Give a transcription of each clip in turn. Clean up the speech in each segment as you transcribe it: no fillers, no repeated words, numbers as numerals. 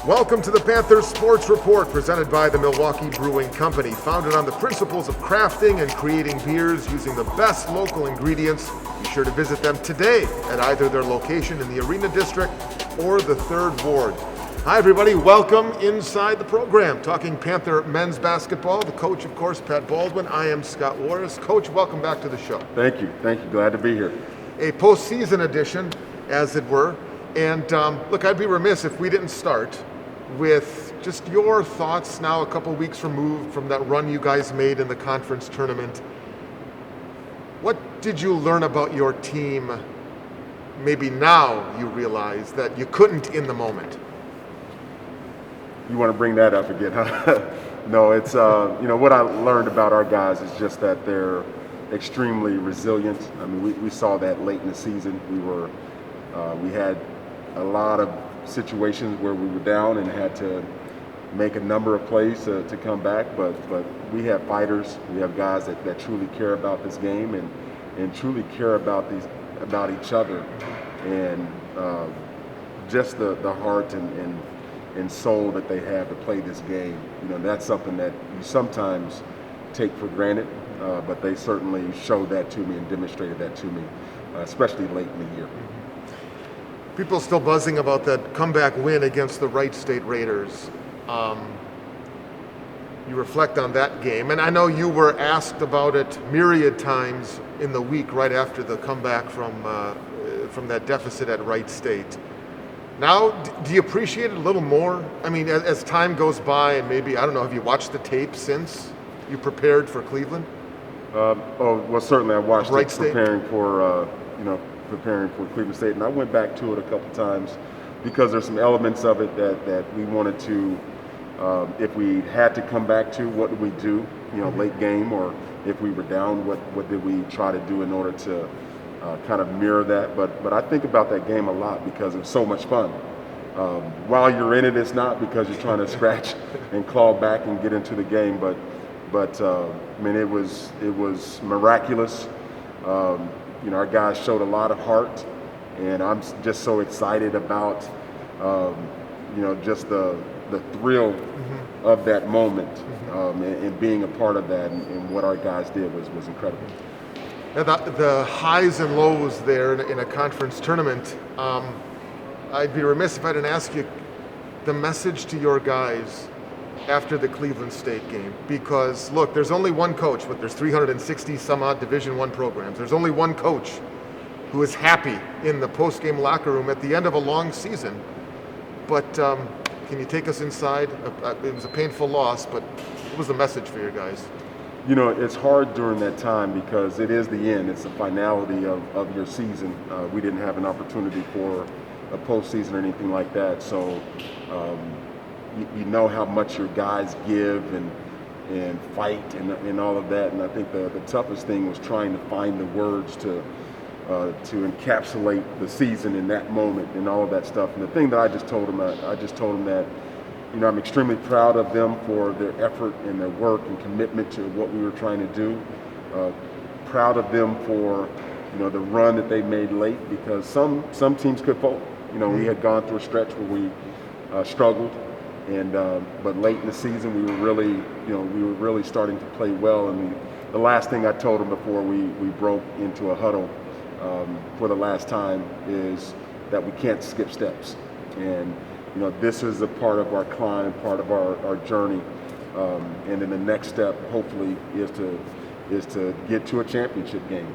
Welcome to the Panthers Sports Report, presented by the Milwaukee Brewing Company. Founded on the principles of crafting and creating beers using the best local ingredients, be sure to visit them today at either their location in the Arena District or the 3rd Ward. Hi everybody, welcome inside the program. Talking Panther men's basketball. The coach, of course, Pat Baldwin. I am Scott Warris. Coach, welcome back to the show. Thank you. Glad to be here. A postseason edition, as it were. And look, I'd be remiss if we didn't start with just your thoughts now a couple weeks removed from that run you guys made in the conference tournament. What did you learn about your team maybe now you realize that you couldn't in the moment? You want to bring that up again, huh? No, it's, what I learned about our guys is just that they're extremely resilient. I mean, we saw that late in the season. We had a lot of situations where we were down and had to make a number of plays to come back, but we have fighters. We have guys that truly care about this game and truly care about each other, and just the heart and soul that they have to play this game. That's something that you sometimes take for granted, but they certainly showed that to me and demonstrated that to me, especially late in the year. People still buzzing about that comeback win against the Wright State Raiders. You reflect on that game, and I know you were asked about it myriad times in the week right after the comeback from that deficit at Wright State. Now, do you appreciate it a little more? I mean, as time goes by, and maybe, I don't know, have you watched the tape since you prepared for Cleveland? Well, certainly I watched Wright it State? preparing for Cleveland State, and I went back to it a couple times because there's some elements of it that we wanted to, if we had to come back to, what did we do, late game, or if we were down, what did we try to do in order to kind of mirror that. But I think about that game a lot because it was so much fun. While you're in it, it's not, because you're trying to scratch and claw back and get into the game, but I mean, it was miraculous. Our guys showed a lot of heart, and I'm just so excited about, just the thrill of that moment, and being a part of that, and what our guys did was incredible. Now, the highs and lows there in a conference tournament, I'd be remiss if I didn't ask you the message to your guys after the Cleveland State game, because look, there's only one coach, but there's 360 some odd Division I programs. There's only one coach who is happy in the post-game locker room at the end of a long season. But can you take us inside? It was a painful loss, but what was the message for your guys? It's hard during that time because it is the end. It's the finality of your season. We didn't have an opportunity for a postseason or anything like that, so you know how much your guys give and fight and all of that. And I think the toughest thing was trying to find the words to encapsulate the season in that moment and all of that stuff. And the thing that I just told them that, I'm extremely proud of them for their effort and their work and commitment to what we were trying to do. Proud of them for, the run that they made late, because some teams could fold. We had gone through a stretch where we struggled. And but late in the season, we were really starting to play well. And the last thing I told them before we broke into a huddle for the last time is that we can't skip steps. And this is a part of our climb, part of our journey. And then the next step, hopefully, is to get to a championship game,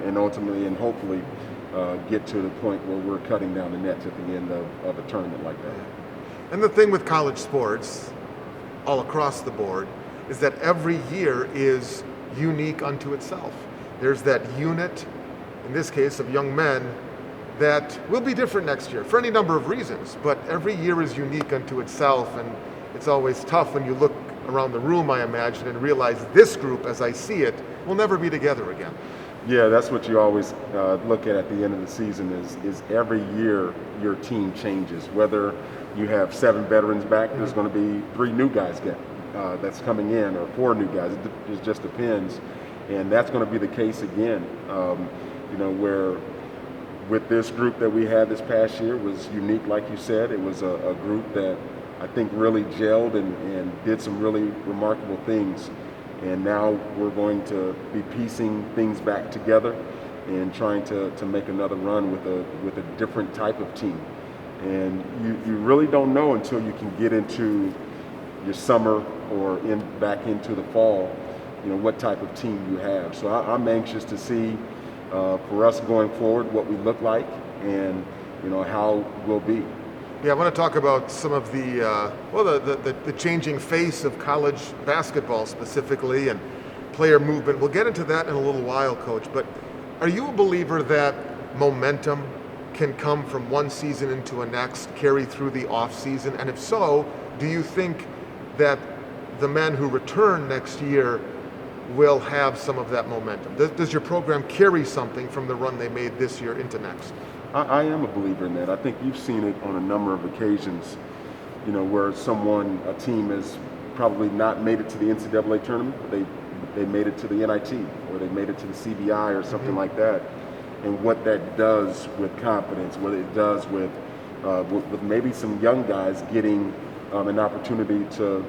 and ultimately and hopefully get to the point where we're cutting down the nets at the end of a tournament like that. And the thing with college sports, all across the board, is that every year is unique unto itself. There's that unit, in this case of young men, that will be different next year for any number of reasons, but every year is unique unto itself, and it's always tough when you look around the room, I imagine, and realize this group, as I see it, will never be together again. Yeah, that's what you always look at the end of the season is every year your team changes. Whether you have 7 veterans back, there's going to be 3 new guys that's coming in, or 4 new guys. It just depends, and that's going to be the case again. Where with this group that we had this past year was unique, like you said. It was a group that I think, really gelled and did some really remarkable things. And now we're going to be piecing things back together and trying to make another run with a different type of team. And you really don't know until you can get into your summer or back into the fall, what type of team you have. So I'm anxious to see for us going forward what we look like and how we'll be. Yeah, I want to talk about some of the changing face of college basketball specifically and player movement. We'll get into that in a little while, Coach. But are you a believer that momentum can come from one season into a next, carry through the off season? And if so, do you think that the men who return next year will have some of that momentum? Does your program carry something from the run they made this year into next? I am a believer in that. I think you've seen it on a number of occasions, where a team has probably not made it to the NCAA tournament, but they made it to the NIT, or they made it to the CBI or something like that. And what that does with confidence, what it does with maybe some young guys getting an opportunity to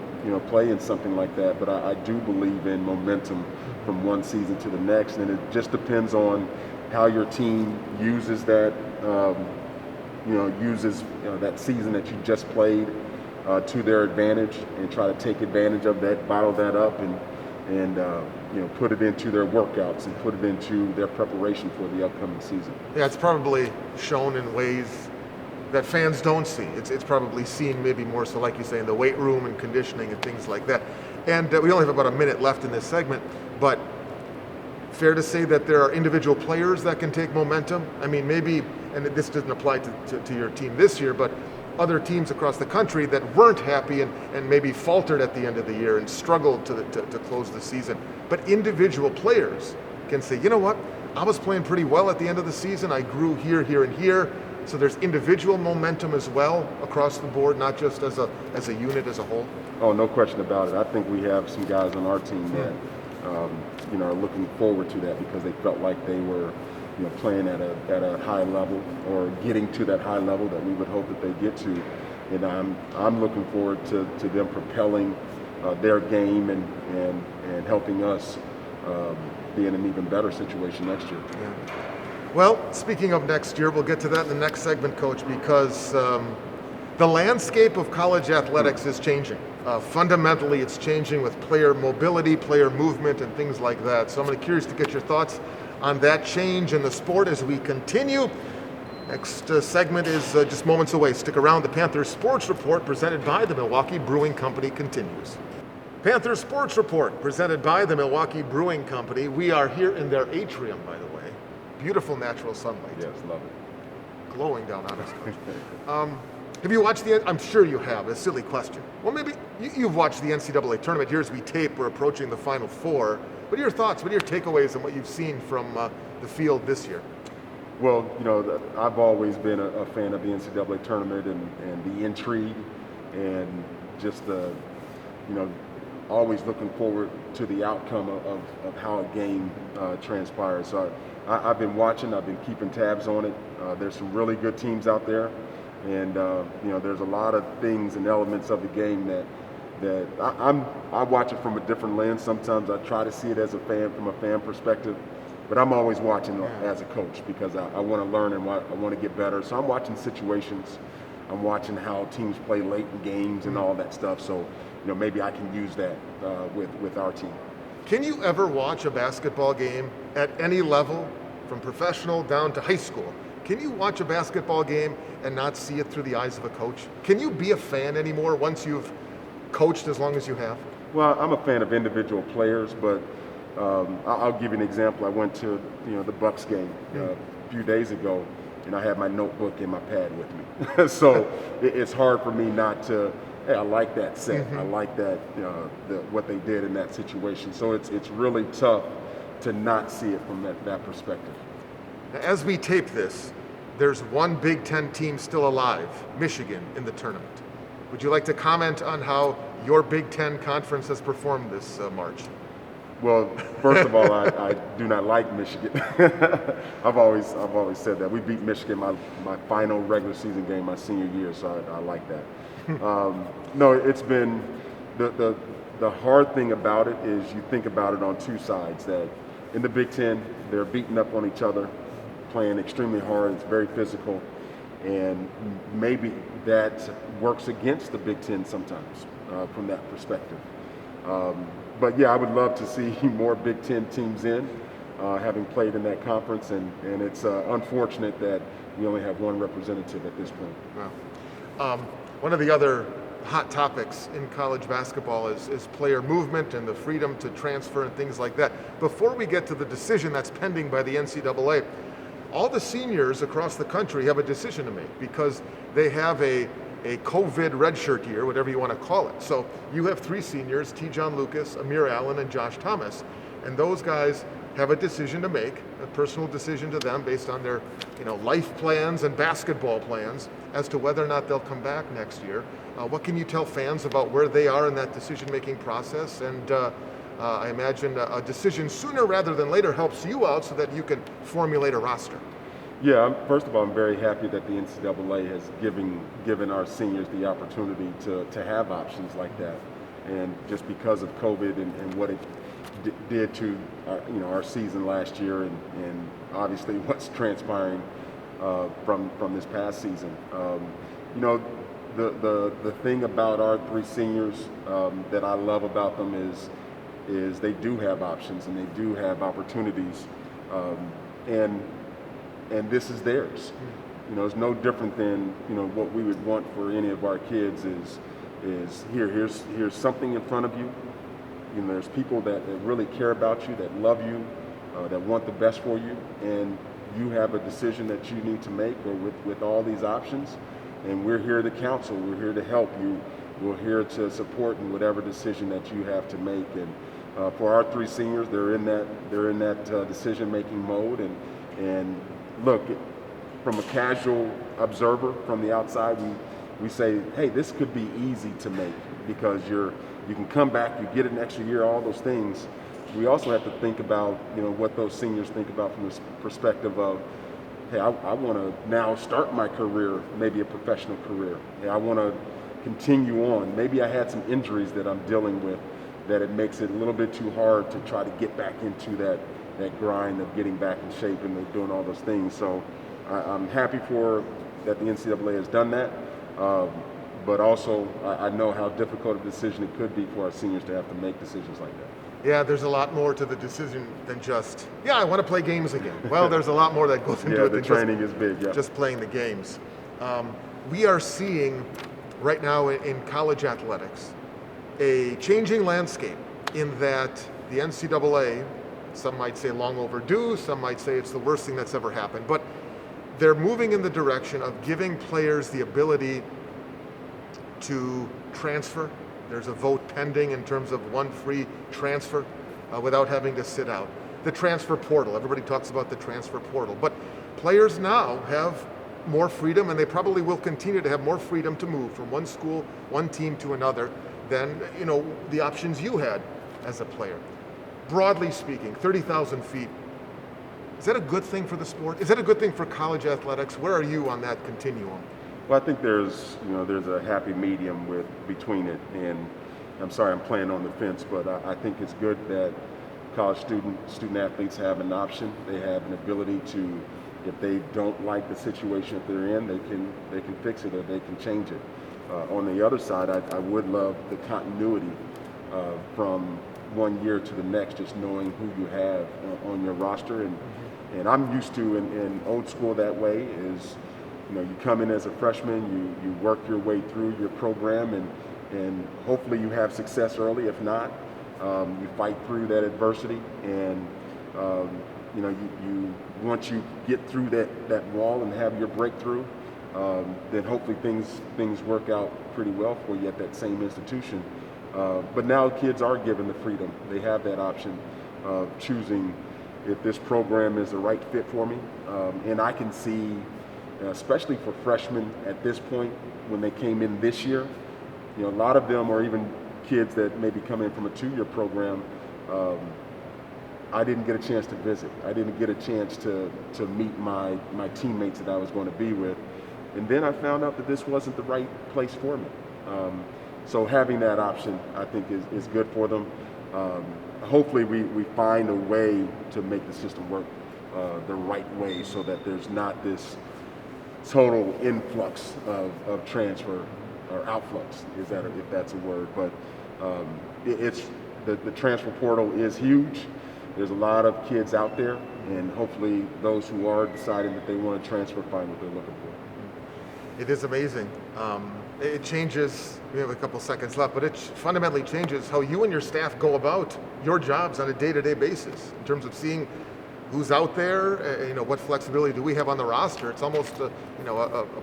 play in something like that. But I do believe in momentum from one season to the next, and it just depends on how your team uses that, that season that you just played to their advantage, and try to take advantage of that, bottle that up, and put it into their workouts and put it into their preparation for the upcoming season. Yeah, it's probably shown in ways that fans don't see. It's probably seen maybe more so, like you say, in the weight room and conditioning and things like that. And we only have about a minute left in this segment, but fair to say that there are individual players that can take momentum? I mean, maybe, and this doesn't apply to your team this year, but other teams across the country that weren't happy and maybe faltered at the end of the year and struggled to close the season. But individual players can say, you know what, I was playing pretty well at the end of the season. I grew here, here, and here. So there's individual momentum as well across the board, not just as a unit as a whole. Oh, no question about it. I think we have some guys on our team that are looking forward to that because they felt like they were playing at a high level or getting to that high level that we would hope that they get to. And I'm looking forward to them propelling their game and helping us be in an even better situation next year. Yeah. Well, speaking of next year, we'll get to that in the next segment, Coach, because the landscape of college athletics is changing. Fundamentally, it's changing with player mobility, player movement, and things like that. So I'm curious to get your thoughts on that change in the sport as we continue. Next segment is just moments away. Stick around. The Panthers Sports Report, presented by the Milwaukee Brewing Company, continues. Panthers Sports Report, presented by the Milwaukee Brewing Company. We are here in their atrium, by the way. Beautiful natural sunlight. Yes, love it. Glowing down on us. Have you watched I'm sure you have. A silly question. Well, maybe you've watched the NCAA tournament. Here as we tape, we're approaching the Final Four. What are your thoughts? What are your takeaways on what you've seen from the field this year? Well, I've always been a fan of the NCAA tournament and the intrigue and just the, always looking forward to the outcome of how a game transpires. So I've been watching. I've been keeping tabs on it. There's some really good teams out there. And there's a lot of things and elements of the game that I watch it from a different lens. Sometimes I try to see it as a fan, from a fan perspective, but I'm always watching as a coach because I want to learn and I want to get better. So I'm watching situations. I'm watching how teams play late in games and all that stuff. So maybe I can use that with our team. Can you ever watch a basketball game at any level, from professional down to high school? Can you watch a basketball game and not see it through the eyes of a coach? Can you be a fan anymore once you've coached as long as you have? Well, I'm a fan of individual players, but I'll give you an example. I went to the Bucks game a few days ago, and I had my notebook and my pad with me. So it's hard for me not to. Hey, I like that set. I like that what they did in that situation. So it's really tough to not see it from that perspective. As we tape this, there's one Big Ten team still alive, Michigan, in the tournament. Would you like to comment on how your Big Ten conference has performed this March? Well, first of all, I do not like Michigan. I've always said that. We beat Michigan my final regular season game my senior year, so I like that. No, it's been the hard thing about it is you think about it on two sides. That in the Big Ten, they're beating up on each other, playing extremely hard. It's very physical, and maybe that works against the Big Ten sometimes from that perspective. But yeah, I would love to see more Big Ten teams in, having played in that conference, and it's unfortunate that we only have one representative at this point. Wow. One of the other hot topics in college basketball is player movement and the freedom to transfer and things like that. Before we get to the decision that's pending by the NCAA, all the seniors across the country have a decision to make because they have a COVID redshirt year, whatever you want to call it. So you have three seniors, T. John Lucas, Amir Allen, and Josh Thomas, and those guys have a decision to make, a personal decision to them based on their life plans and basketball plans as to whether or not they'll come back next year. What can you tell fans about where they are in that decision-making process? And I imagine a decision sooner rather than later helps you out so that you can formulate a roster. Yeah, first of all, I'm very happy that the NCAA has given our seniors the opportunity to have options like that. And just because of COVID and what it did to our season last year, and obviously what's transpiring from this past season. The thing about our three seniors that I love about them is they do have options and they do have opportunities, and this is theirs. It's no different than what we would want for any of our kids is here's something in front of you. There's people that really care about you, that love you, that want the best for you, and you have a decision that you need to make with all these options, and we're here to counsel, we're here to help you, we're here to support in whatever decision that you have to make. And for our three seniors, they're in that decision-making mode, and look, from a casual observer from the outside, we say, hey, this could be easy to make because you can come back, you get an extra year, all those things. We also have to think about what those seniors think about from this perspective of, hey, I want to now start my career, maybe a professional career. Hey, I want to continue on. Maybe I had some injuries that I'm dealing with that it makes it a little bit too hard to try to get back into that grind of getting back in shape and doing all those things. So I'm happy that the NCAA has done that. But also, I know how difficult a decision it could be for our seniors to have to make decisions like that. Yeah, there's a lot more to the decision than just, I want to play games again. Well, there's a lot more that goes into it than training is big, just playing the games. We are seeing right now in college athletics a changing landscape in that the NCAA, some might say long overdue, some might say it's the worst thing that's ever happened, but they're moving in the direction of giving players the ability to transfer. There's a vote pending in terms of one free transfer without having to sit out. The transfer portal, everybody talks about the transfer portal, but players now have more freedom, and they probably will continue to have more freedom to move from one school, one team to another than the options you had as a player. Broadly speaking, 30,000 feet, is that a good thing for the sport? Is that a good thing for college athletics? Where are you on that continuum? Well, I think there's a happy medium between it, and I'm sorry I'm playing on the fence, but I think it's good that college student athletes have an option. They have an ability to, if they don't like the situation that they're in, they can fix it or they can change it. On the other side, I would love the continuity from one year to the next, just knowing who you have on your roster, and I'm used to in old school that way is. You come in as a freshman, you work your way through your program, and hopefully you have success early. If not, you fight through that adversity, and you once you get through that wall and have your breakthrough, then hopefully things work out pretty well for you at that same institution. But now kids are given the freedom; they have that option of choosing if this program is the right fit for me, and I can see. Especially for freshmen at this point, when they came in this year, a lot of them are even kids that maybe come in from a 2-year program. I didn't get a chance to visit. I didn't get a chance to meet my teammates that I was going to be with. And then I found out that this wasn't the right place for me. So having that option, I think, is good for them. Hopefully we find a way to make the system work the right way so that there's not this total influx of transfer or outflux, if that's a word. But it's the transfer portal is huge. There's a lot of kids out there, and hopefully those who are deciding that they want to transfer find what they're looking for. It is amazing. It changes, we have a couple seconds left, but it fundamentally changes how you and your staff go about your jobs on a day-to-day basis in terms of seeing who's out there, what flexibility do we have on the roster. It's almost a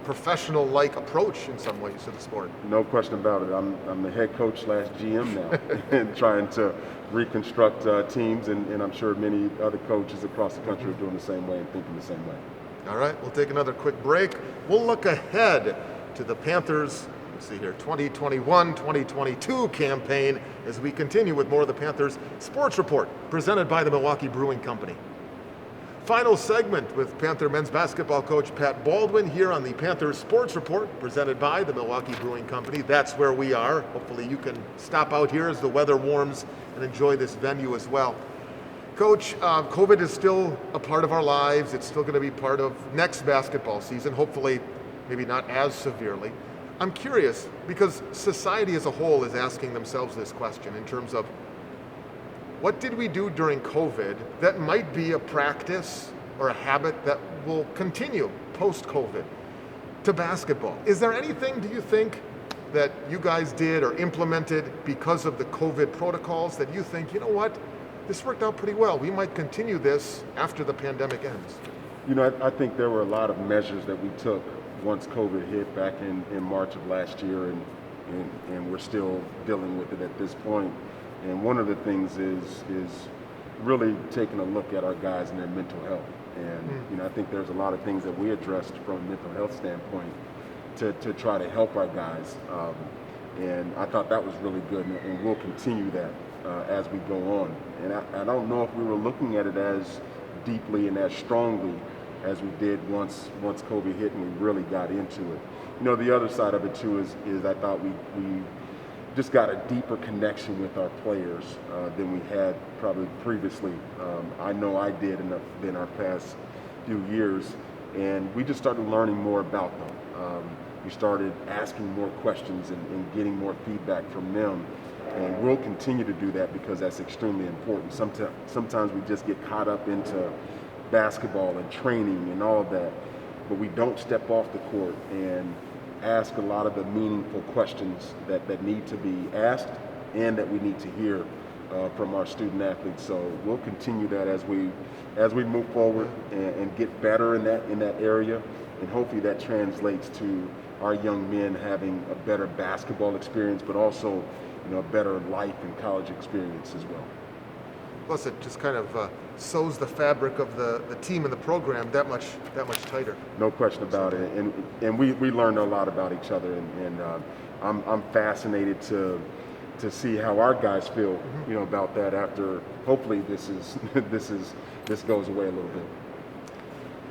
professional-like approach in some ways to the sport. No question about it. I'm the head coach / GM now and trying to reconstruct teams, and I'm sure many other coaches across the country are doing the same way and thinking the same way. All right, we'll take another quick break. We'll look ahead to the Panthers, let's see here, 2021-2022 campaign as we continue with more of the Panthers Sports Report presented by the Milwaukee Brewing Company. Final segment with Panther men's basketball coach Pat Baldwin here on the Panthers Sports Report presented by the Milwaukee Brewing Company. That's where we are. Hopefully you can stop out here as the weather warms and enjoy this venue as well. Coach, COVID is still a part of our lives. It's still going to be part of next basketball season, hopefully maybe not as severely. I'm curious because society as a whole is asking themselves this question in terms of what did we do during COVID that might be a practice or a habit that will continue post-COVID to basketball? Is there anything, do you think, that you guys did or implemented because of the COVID protocols that you think, you know what, this worked out pretty well. We might continue this after the pandemic ends? I think there were a lot of measures that we took once COVID hit back in March of last year, and we're still dealing with it at this point. And one of the things is really taking a look at our guys and their mental health. And I think there's a lot of things that we addressed from a mental health standpoint to try to help our guys. And I thought that was really good, and we'll continue that as we go on. And I don't know if we were looking at it as deeply and as strongly as we did once COVID hit and we really got into it. The other side of it too is I thought we just got a deeper connection with our players than we had probably previously. I know I did in our past few years, and we just started learning more about them. We started asking more questions and getting more feedback from them, and we'll continue to do that because that's extremely important. Sometimes we just get caught up into basketball and training and all of that, but we don't step off the court and ask a lot of the meaningful questions that need to be asked and that we need to hear from our student athletes. So we'll continue that as we move forward and get better in that area, and hopefully that translates to our young men having a better basketball experience, but also a better life and college experience as well. Plus, it just kind of sews the fabric of the team and the program that much tighter. No question about it, and we learned a lot about each other, and I'm fascinated to see how our guys feel, about that after hopefully this goes away a little bit.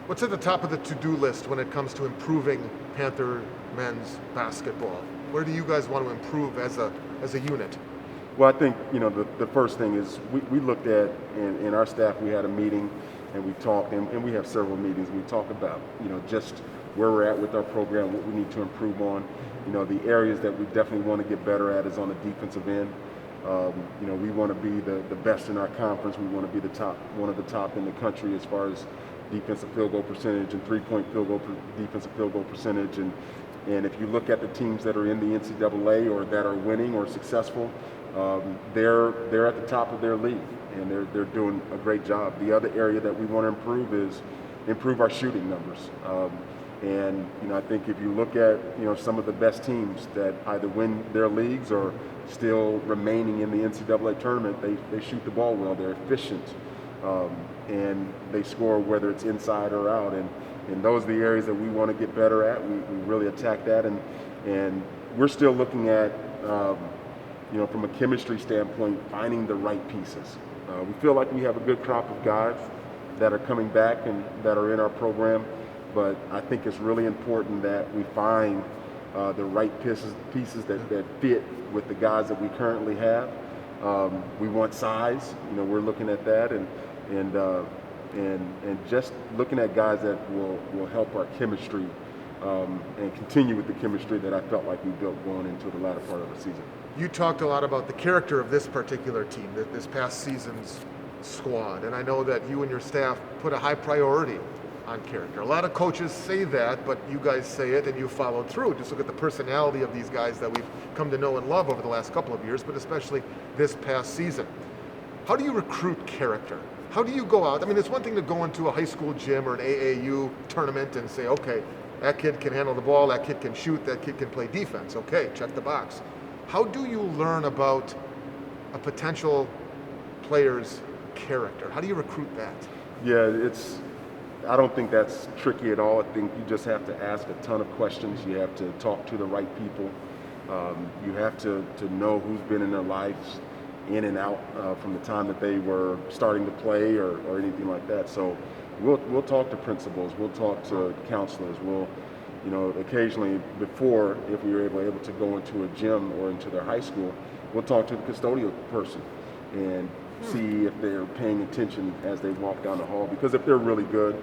What's at the top of the to-do list when it comes to improving Panther men's basketball? Where do you guys want to improve as a unit? Well, I think, the first thing is we looked at, in our staff, we had a meeting and we talked, and we have several meetings, and we talk about, just where we're at with our program, what we need to improve on. The areas that we definitely want to get better at is on the defensive end. We want to be the best in our conference. We want to be one of the top in the country as far as defensive field goal percentage and three-point defensive field goal percentage. And if you look at the teams that are in the NCAA or that are winning or successful, they're at the top of their league, and they're doing a great job. The other area that we want to improve is improve our shooting numbers. And I think if you look at some of the best teams that either win their leagues or still remaining in the NCAA tournament, they shoot the ball well. They're efficient, and they score whether it's inside or out. And those are the areas that we want to get better at. We really attack that, and we're still looking at from a chemistry standpoint, finding the right pieces. We feel like we have a good crop of guys that are coming back and that are in our program, but I think it's really important that we find the right pieces that fit with the guys that we currently have. We want size. We're looking at that, and just looking at guys that will help our chemistry and continue with the chemistry that I felt like we built going into the latter part of the season. You talked a lot about the character of this particular team, this past season's squad, and I know that you and your staff put a high priority on character. A lot of coaches say that, but you guys say it and you followed through. Just look at the personality of these guys that we've come to know and love over the last couple of years, but especially this past season. How do you recruit character? How do you go out? I mean, it's one thing to go into a high school gym or an AAU tournament and say, okay, that kid can handle the ball, that kid can shoot, that kid can play defense. Okay, check the box. How do you learn about a potential player's character? How do you recruit that? Yeah, I don't think that's tricky at all. I think you just have to ask a ton of questions. You have to talk to the right people. You have to know who's been in their lives, in and out, from the time that they were starting to play or anything like that. So we'll talk to principals. We'll talk to counselors. We'll, occasionally before, if we were able to go into a gym or into their high school, we'll talk to the custodial person and see if they're paying attention as they walk down the hall. Because if they're really good,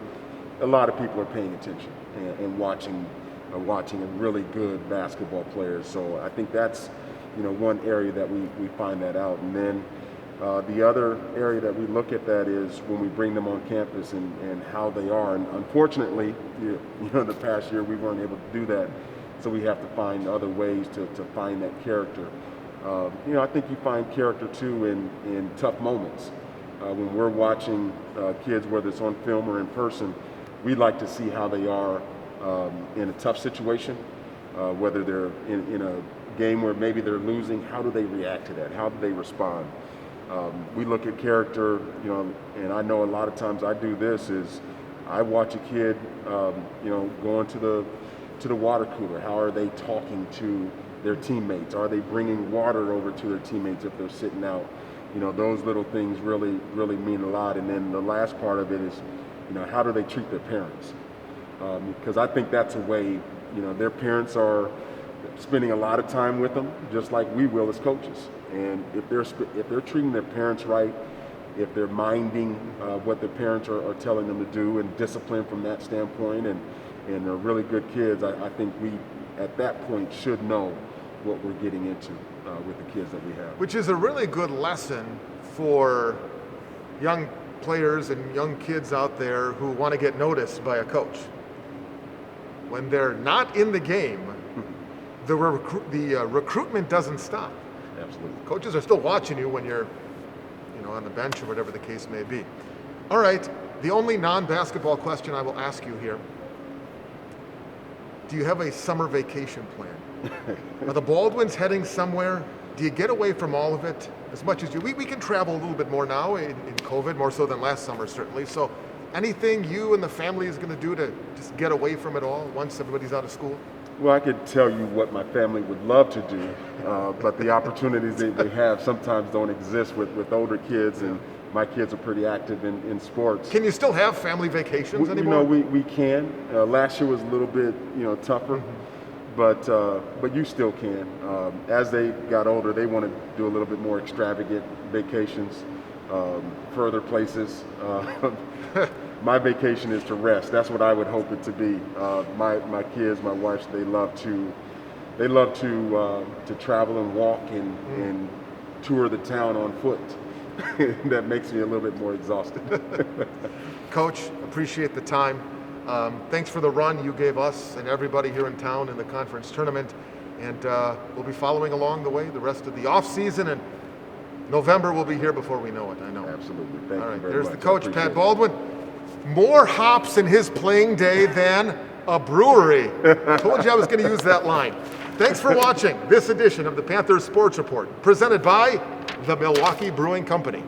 a lot of people are paying attention and watching a really good basketball player. So I think that's one area that we find that out. And then the other area that we look at that is when we bring them on campus and how they are. And unfortunately, the past year we weren't able to do that. So we have to find other ways to find that character. I think you find character too in tough moments. When we're watching kids, whether it's on film or in person, we like to see how they are in a tough situation, whether they're in a game where maybe they're losing. How do they react to that? How do they respond? We look at character, and I know a lot of times I do this is I watch a kid, going to the water cooler. How are they talking to their teammates? Are they bringing water over to their teammates if they're sitting out? Those little things really, really mean a lot. And then the last part of it is, how do they treat their parents? Because I think that's a way, their parents are spending a lot of time with them, just like we will as coaches. And if they're treating their parents right, if they're minding what their parents are telling them to do and discipline from that standpoint, and are really good kids, I think we, at that point, should know what we're getting into with the kids that we have. Which is a really good lesson for young players and young kids out there who want to get noticed by a coach. When they're not in the game, the recruitment doesn't stop. Absolutely. Coaches are still watching you when you're, on the bench or whatever the case may be. All right, the only non-basketball question I will ask you here. Do you have a summer vacation plan? Are the Baldwins heading somewhere? Do you get away from all of it as much as you? We can travel a little bit more now in COVID, more so than last summer certainly. So anything you and the family is going to do to just get away from it all once everybody's out of school? Well, I could tell you what my family would love to do, but the opportunities that they have sometimes don't exist with older kids, and my kids are pretty active in sports. Can you still have family vacations anymore? We can. Last year was a little bit tougher, but you still can. As they got older, they want to do a little bit more extravagant vacations, further places. My vacation is to rest. That's what I would hope it to be. My kids, my wife, they love to travel and walk and tour the town on foot. That makes me a little bit more exhausted. Coach, appreciate the time. Thanks for the run you gave us and everybody here in town in the conference tournament. And we'll be following along the way the rest of the off season, and November will be here before we know it, I know. Absolutely. Thank you very much. All right, there's the coach, Pat Baldwin. More hops in his playing day than a brewery. Told you I was going to use that line. Thanks for watching this edition of the Panthers Sports Report, presented by the Milwaukee Brewing Company.